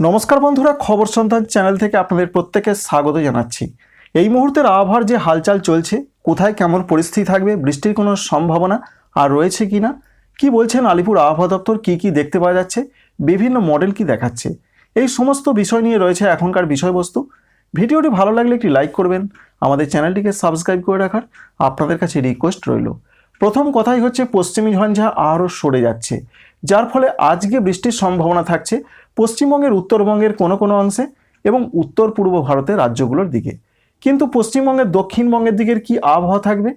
নমস্কার বন্ধুরা, খবর সন্ধান চ্যানেল থেকে আপনাদের প্রত্যেককে স্বাগত জানাচ্ছি। এই মুহূর্তের আবহাওয়ার যে হালচাল চলছে, কোথায় কেমন পরিস্থিতি থাকবে, বৃষ্টির কোনো সম্ভাবনা আর রয়েছে কিনা, কি বলছেন আলিপুর আবহাওয়া দপ্তর, কি দেখতে পাওয়া যাচ্ছে, বিভিন্ন মডেল কি দেখাচ্ছে, এই সমস্ত বিষয় নিয়ে রয়েছে এখনকার বিষয়বস্তু। ভিডিওটি ভালো লাগলে একটি লাইক করবেন, আমাদের চ্যানেলটিকে সাবস্ক্রাইব করে রাখার আপনাদের কাছে রিকোয়েস্ট রইল। প্রথম কথাই হচ্ছে পশ্চিমী ঝঞ্ঝা আরও সরে যাচ্ছে, যার ফলে আজকে বৃষ্টির সম্ভাবনা থাকছে পশ্চিমবঙ্গের উত্তরবঙ্গের কোনো কোনো অংশে এবং উত্তর পূর্ব ভারতের রাজ্যগুলোর দিকে। কিন্তু পশ্চিমবঙ্গের দক্ষিণবঙ্গের দিকের কি আবহাওয়া থাকবে?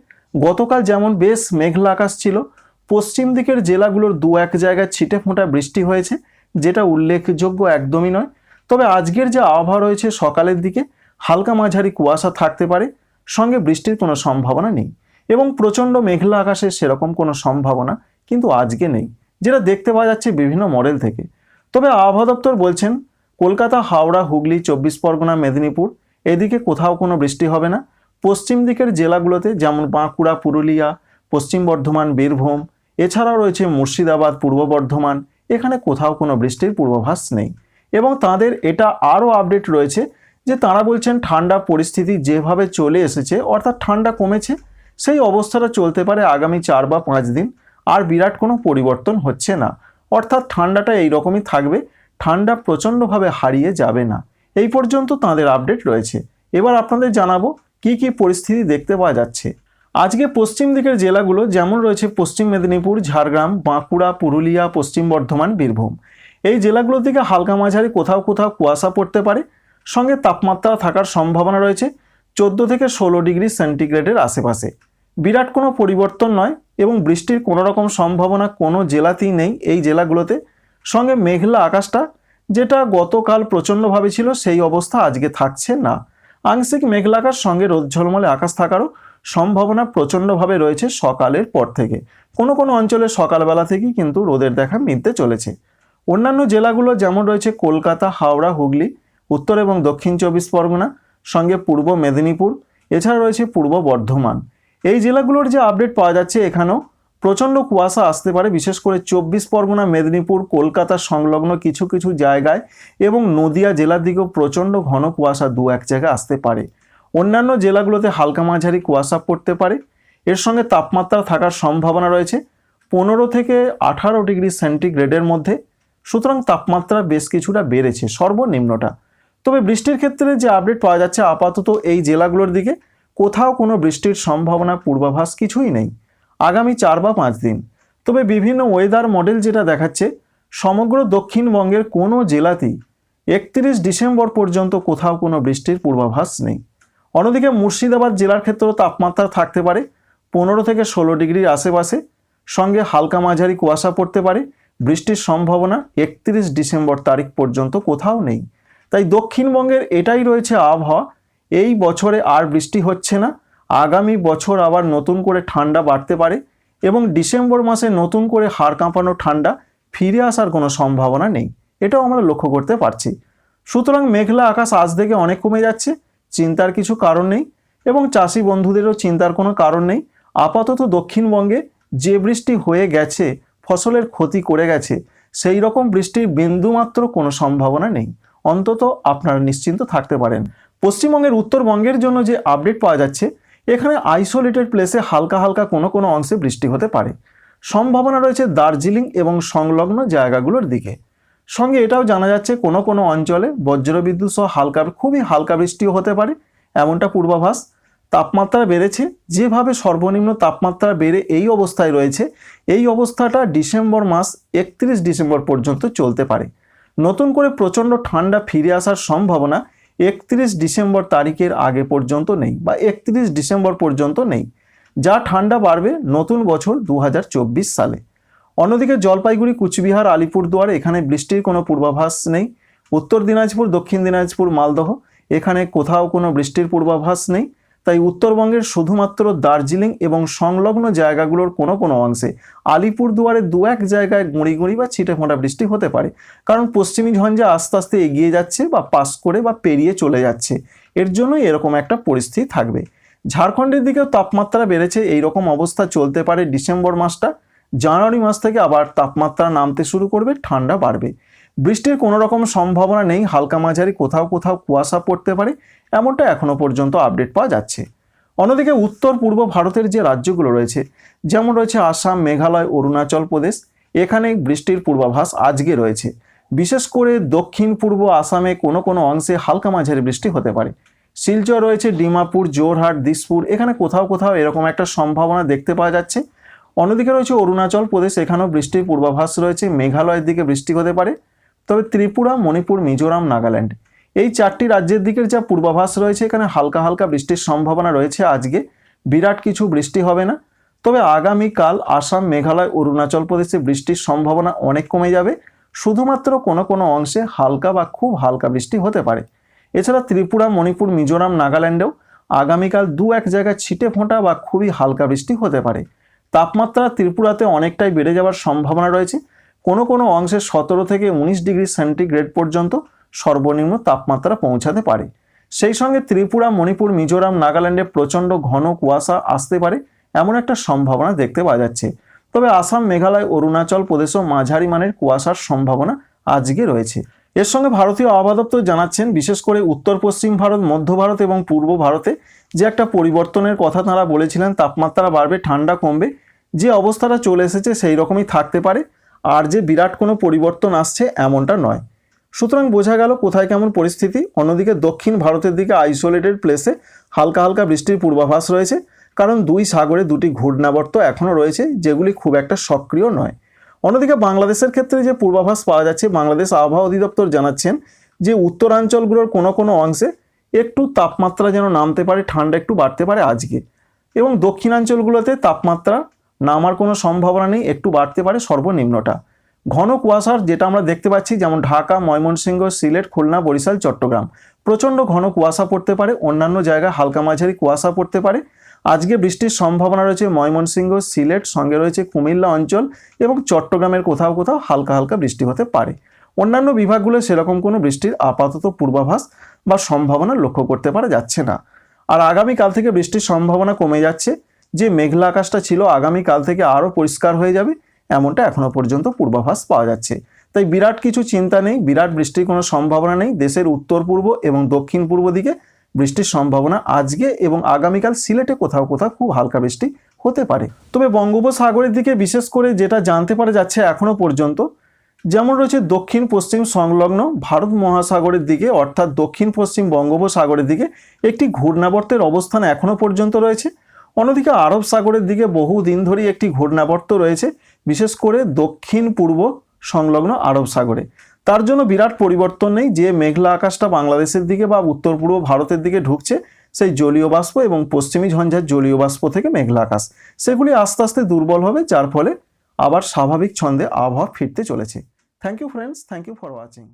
গতকাল যেমন বেশ মেঘলা আকাশ ছিল, পশ্চিম দিকের জেলাগুলোর দু এক জায়গায় ছিটে ফোঁটা বৃষ্টি হয়েছে, যেটা উল্লেখযোগ্য একদমই নয়। তবে আজকের যে আবহাওয়া রয়েছে, সকালের দিকে হালকা মাঝারি কুয়াশা থাকতে পারে, সঙ্গে বৃষ্টির কোনো সম্ভাবনা নেই এবং প্রচণ্ড মেঘলা আকাশের সেরকম কোনো সম্ভাবনা কিন্তু আজকে নেই, যেটা দেখতে পাওয়া যাচ্ছে বিভিন্ন মডেল থেকে। তবে আবহাওয়া দপ্তর বলছেন কলকাতা, হাওড়া, হুগলি, 24 পরগনা, মেদিনীপুর এদিকে কোথাও কোনো বৃষ্টি হবে না। পশ্চিম দিকের জেলাগুলোতে যেমন বাঁকুড়া, পুরুলিয়া, পশ্চিম বর্ধমান, বীরভূম, এছাড়াও রয়েছে মুর্শিদাবাদ, পূর্ব বর্ধমান, এখানে কোথাও কোনো বৃষ্টির পূর্বাভাস নেই। এবং তাদের এটা আরও আপডেট রয়েছে যে তারা বলছেন ঠান্ডা পরিস্থিতি যেভাবে চলে এসেছে, অর্থাৎ ঠান্ডা কমেছে, সেই অবস্থাটা চলতে পারে আগামী 4 বা 5 দিন, আর বিরাট কোনো পরিবর্তন হচ্ছে না। অর্থাৎ ঠান্ডাটা এইরকমই থাকবে, ঠান্ডা প্রচণ্ডভাবে হারিয়ে যাবে না। এই পর্যন্ত তাদের আপডেট রয়েছে। এবার আপনাদের জানাবো কি পরিস্থিতি দেখতে পাওয়া যাচ্ছে। আজকে পশ্চিম দিকের জেলাগুলো যেমন রয়েছে পশ্চিম মেদিনীপুর, ঝাড়গ্রাম, বাঁকুড়া, পুরুলিয়া, পশ্চিম বর্ধমান, বীরভূম, এই জেলাগুলোর দিকে হালকা মাঝারি কোথাও কোথাও কুয়াশা পড়তে পারে, সঙ্গে তাপমাত্রা থাকার সম্ভাবনা রয়েছে 14 থেকে 16 ডিগ্রি সেন্টিগ্রেডের আশেপাশে। বিরাট কোনো পরিবর্তন নয় এবং বৃষ্টির কোনো রকম সম্ভাবনা কোনো জেলাতেই নেই এই জেলাগুলোতে। সঙ্গে মেঘলা আকাশটা, যেটা গতকাল প্রচণ্ডভাবে ছিল, সেই অবস্থা আজকে থাকছে না। আংশিক মেঘলা আকাশ সঙ্গে রোদ ঝলমলে আকাশ থাকারও সম্ভাবনা প্রচণ্ডভাবে রয়েছে সকালের পর থেকে। কোনো কোনো অঞ্চলে সকালবেলা থেকেই কিন্তু রোদের দেখা মিলতে চলেছে। অন্যান্য জেলাগুলো যেমন রয়েছে কলকাতা, হাওড়া, হুগলি, উত্তর এবং দক্ষিণ 24 পরগনা, সঙ্গে পূর্ব মেদিনীপুর, এছাড়া রয়েছে পূর্ব বর্ধমান, এই জেলাগুলোর যে আপডেট পাওয়া যাচ্ছে এখানেও প্রচণ্ড কুয়াশা আসতে পারে, বিশেষ করে 24 পরগনা, মেদিনীপুর, কলকাতা সংলগ্ন কিছু কিছু জায়গায় এবং নদিয়া জেলার দিকেও প্রচণ্ড ঘন কুয়াশা দু এক জায়গায় আসতে পারে। অন্যান্য জেলাগুলোতে হালকা মাঝারি কুয়াশা পড়তে পারে। এর সঙ্গে তাপমাত্রা থাকার সম্ভাবনা রয়েছে 15 থেকে 18 ডিগ্রি সেন্টিগ্রেডের মধ্যে। সুতরাং তাপমাত্রা বেশ কিছুটা বেড়েছে সর্বনিম্নটা। তবে বৃষ্টির ক্ষেত্রে যে আপডেট পাওয়া যাচ্ছে, আপাতত এই জেলাগুলোর দিকে কোথাও কোনো বৃষ্টির সম্ভাবনা পূর্বাভাস কিছুই নেই আগামী 4 বা 5 দিন। তবে বিভিন্ন ওয়েদার মডেল যেটা দেখাচ্ছে, সমগ্র দক্ষিণবঙ্গের কোনো জেলাতেই 31 ডিসেম্বর পর্যন্ত কোথাও কোনো বৃষ্টির পূর্বাভাস নেই। অন্যদিকে মুর্শিদাবাদ জেলার ক্ষেত্রেও তাপমাত্রা থাকতে পারে 15 থেকে 16 ডিগ্রির আশেপাশে, সঙ্গে হালকা মাঝারি কুয়াশা পড়তে পারে। বৃষ্টির সম্ভাবনা 31 ডিসেম্বর তারিখ পর্যন্ত কোথাও নেই। তাই দক্ষিণবঙ্গের এটাই রয়েছে আবহাওয়া। এই বছরে আর বৃষ্টি হচ্ছে না, আগামী বছর আবার নতুন করে ঠান্ডা বাড়তে পারে এবং ডিসেম্বর মাসে নতুন করে হাড় কাঁপানো ঠান্ডা ফিরে আসার কোনো সম্ভাবনা নেই, এটাও আমরা লক্ষ্য করতে পারছি। সুতরাং মেঘলা আকাশ আজ থেকে অনেক কমে যাচ্ছে, চিন্তার কিছু কারণ নেই এবং চাষি বন্ধুদেরও চিন্তার কোনো কারণ নেই। আপাতত দক্ষিণবঙ্গে যে বৃষ্টি হয়ে গেছে, ফসলের ক্ষতি করে গেছে, সেই রকম বৃষ্টির বিন্দুমাত্র কোনো সম্ভাবনা নেই, অন্তত আপনারা নিশ্চিন্ত থাকতে পারেন। পশ্চিমবঙ্গের উত্তরবঙ্গের জন্য যে আপডেট পাওয়া যাচ্ছে, এখানে আইসোলেটেড প্লেসে হালকা হালকা কোনো কোনো অংশে বৃষ্টি হতে পারে, সম্ভাবনা রয়েছে দার্জিলিং এবং সংলগ্ন জায়গাগুলোর দিকে। সঙ্গে এটাও জানা যাচ্ছে কোনো কোনো অঞ্চলে বজ্রবিদ্যুৎ সহ খুবই হালকা বৃষ্টিও হতে পারে, এমনটা পূর্বাভাস। তাপমাত্রা বেড়েছে, যেভাবে সর্বনিম্ন তাপমাত্রা বেড়ে এই অবস্থায় রয়েছে, এই অবস্থাটা ডিসেম্বর মাস 31 ডিসেম্বর পর্যন্ত চলতে পারে। নতুন করে প্রচণ্ড ঠান্ডা ফিরে আসার সম্ভাবনা 31 ডিসেম্বর তারিখের আগে পর্যন্ত নেই বা 31 ডিসেম্বর পর্যন্ত নেই। যা ঠান্ডা বাড়বে নতুন বছর 2024 সালে। অন্যদিকে জলপাইগুড়ি, কুচবিহার, আলিপুরদুয়ার এখানে বৃষ্টির কোনো পূর্বাভাস নেই। উত্তর দিনাজপুর, দক্ষিণ দিনাজপুর, মালদহ এখানে কোথাও কোনো বৃষ্টির পূর্বাভাস নেই। তাই উত্তরবঙ্গের শুধুমাত্র দার্জিলিং এবং সংলগ্ন জায়গাগুলোর কোনো কোনো অংশে, আলিপুরদুয়ারে দু এক জায়গায় গুঁড়ি গুঁড়ি বা ছিটে ফোঁটা বৃষ্টি হতে পারে, কারণ পশ্চিমী ঝঞ্ঝা আস্তে আস্তে এগিয়ে যাচ্ছে বা পাস করে বা পেরিয়ে চলে যাচ্ছে, এর জন্যই এরকম একটা পরিস্থিতি থাকবে। ঝাড়খণ্ডের দিকেও তাপমাত্রা বেড়েছে, এই রকম অবস্থা চলতে পারে ডিসেম্বর মাসটা। জানুয়ারি মাস থেকে আবার তাপমাত্রা নামতে শুরু করবে, ঠান্ডা বাড়বে। বৃষ্টির কোনো রকম সম্ভাবনা নেই, হালকা মাঝারি কোথাও কোথাও কুয়াশা পড়তে পারে, এমনটা এখনো পর্যন্ত আপডেট পাওয়া যাচ্ছে। অন্যদিকে উত্তর পূর্ব ভারতের যে রাজ্যগুলো রয়েছে, যেমন রয়েছে আসাম, মেঘালয়, অরুণাচল প্রদেশ, এখানে বৃষ্টির পূর্বাভাস আজকে রয়েছে। বিশেষ করে দক্ষিণ পূর্ব আসামে কোনো কোনো অংশে হালকা মাঝারি বৃষ্টি হতে পারে। শিলচর রয়েছে, ডিমাপুর, জোরহাট, দিসপুর, এখানে কোথাও কোথাও এরকম একটা সম্ভাবনা দেখতে পাওয়া যাচ্ছে। অন্যদিকে রয়েছে অরুণাচল প্রদেশ, এখানেও বৃষ্টির পূর্বাভাস রয়েছে। মেঘালয়ের দিকে বৃষ্টি হতে পারে, তবে ত্রিপুরা, মণিপুর, মিজোরাম, নাগাল্যান্ড, এই 4টি রাজ্যের দিকের যা পূর্বাভাস রয়েছে, এখানে হালকা হালকা বৃষ্টির সম্ভাবনা রয়েছে। আজকে বিরাট কিছু বৃষ্টি হবে না, তবে আগামীকাল আসাম, মেঘালয়, অরুণাচল প্রদেশে বৃষ্টির সম্ভাবনা অনেক কমে যাবে। শুধুমাত্র কোনো কোনো অংশে হালকা বা খুব হালকা বৃষ্টি হতে পারে। এছাড়া ত্রিপুরা, মণিপুর, মিজোরাম, নাগাল্যান্ডেও আগামীকাল 2-1 জায়গায় ছিটে ফোঁটা বা খুবই হালকা বৃষ্টি হতে পারে। তাপমাত্রা ত্রিপুরাতে অনেকটাই বেড়ে যাওয়ার সম্ভাবনা রয়েছে। কোনো কোনো অংশে 17 থেকে 19 ডিগ্রি সেন্টিগ্রেড পর্যন্ত সর্বনিম্ন তাপমাত্রা পৌঁছাতে পারে। সেই সঙ্গে ত্রিপুরা, মণিপুর, মিজোরাম, নাগাল্যান্ডে প্রচণ্ড ঘন কুয়াশা আসতে পারে, এমন একটা সম্ভাবনা দেখতে পাওয়া যাচ্ছে। তবে আসাম, মেঘালয়, অরুণাচল প্রদেশেও মাঝারি মানের কুয়াশার সম্ভাবনা আজকে রয়েছে। এর সঙ্গে ভারতীয় আবহাওয়া দপ্তর জানাচ্ছেন, বিশেষ করে উত্তর পশ্চিম ভারত, মধ্য ভারত এবং পূর্ব ভারতে যে একটা পরিবর্তনের কথা তারা বলেছিলেন, তাপমাত্রা বাড়বে, ঠান্ডা কমবে, যে অবস্থাটা চলে এসেছে সেই রকমই থাকতে পারে। আর যে বিরাট কোনো পরিবর্তন আসছে এমনটা নয়। সুতরাং বোঝা গেল কোথায় কেমন পরিস্থিতি। অন্যদিকে দক্ষিণ ভারতের দিকে আইসোলেটেড প্লেসে হালকা হালকা বৃষ্টির পূর্বাভাস রয়েছে, কারণ 2 সাগরে 2টি ঘূর্ণাবর্ত এখনও রয়েছে, যেগুলি খুব একটা সক্রিয় নয়। অন্যদিকে বাংলাদেশের ক্ষেত্রে যে পূর্বাভাস পাওয়া যাচ্ছে, বাংলাদেশ আবহাওয়া অধিদপ্তর জানাচ্ছেন যে উত্তরাঞ্চলগুলোর কোনো কোনো অংশে একটু তাপমাত্রা যেন নামতে পারে, ঠান্ডা একটু বাড়তে পারে আজকে, এবং দক্ষিণাঞ্চলগুলোতে তাপমাত্রা নামার কোনো সম্ভাবনা নেই, একটু বাড়তে পারে সর্বনিম্নটা। ঘন কুয়াশার যেটা আমরা দেখতে পাচ্ছি, যেমন ঢাকা, ময়মনসিংহ, সিলেট, খুলনা, বরিশাল, চট্টগ্রাম, প্রচণ্ড ঘন কুয়াশা পড়তে পারে। অন্যান্য জায়গায় হালকা মাঝারি কুয়াশা পড়তে পারে। আজকে বৃষ্টির সম্ভাবনা রয়েছে ময়মনসিংহ, সিলেট, সঙ্গে রয়েছে কুমিল্লা অঞ্চল এবং চট্টগ্রামের কোথাও কোথাও হালকা হালকা বৃষ্টি হতে পারে। অন্যান্য বিভাগগুলো সেরকম কোনো বৃষ্টির আপাতত পূর্বাভাস বা সম্ভাবনা লক্ষ্য করতে পারা যাচ্ছে না। আর আগামীকাল থেকে বৃষ্টির সম্ভাবনা কমে যাচ্ছে। যে মেঘলা আকাশটা ছিল আগামীকাল থেকে আরও পরিষ্কার হয়ে যাবে, এমনটা এখনো পর্যন্ত পূর্বাভাস পাওয়া যাচ্ছে। তাই বিরাট কিছু চিন্তা নেই, বিরাট বৃষ্টির কোনো সম্ভাবনা নেই। দেশের উত্তর পূর্ব এবং দক্ষিণ পূর্ব দিকে বৃষ্টির সম্ভাবনা আজকে এবং আগামীকাল সিলেটে কোথাও কোথাও খুব হালকা বৃষ্টি হতে পারে। তবে বঙ্গোপসাগরের দিকে বিশেষ করে যেটা জানতে পারা যাচ্ছে এখনো পর্যন্ত, যেমন রয়েছে দক্ষিণ পশ্চিম সংলগ্ন ভারত মহাসাগরের দিকে, অর্থাৎ দক্ষিণ পশ্চিম বঙ্গোপসাগরের দিকে একটি ঘূর্ণাবর্তের অবস্থান এখনো পর্যন্ত রয়েছে। অন্যদিকে আরব সাগরের দিকে বহুদিন ধরেই একটি ঘূর্ণাবর্ত রয়েছে, বিশেষ করে দক্ষিণ পূর্ব সংলগ্ন আরব সাগরে। তার জন্য বিরাট পরিবর্তন নেই। যে মেঘলা আকাশটা বাংলাদেশের দিকে বা উত্তর পূর্ব ভারতের দিকে ঢুকছে, সেই জলীয় বাষ্প এবং পশ্চিমী ঝঞ্ঝার জলীয় বাষ্প থেকে মেঘলা আকাশ, সেগুলি আস্তে আস্তে দুর্বল হবে, যার ফলে আবার স্বাভাবিক ছন্দে আবহাওয়া ফিরতে চলেছে। Thank you friends, thank you for watching.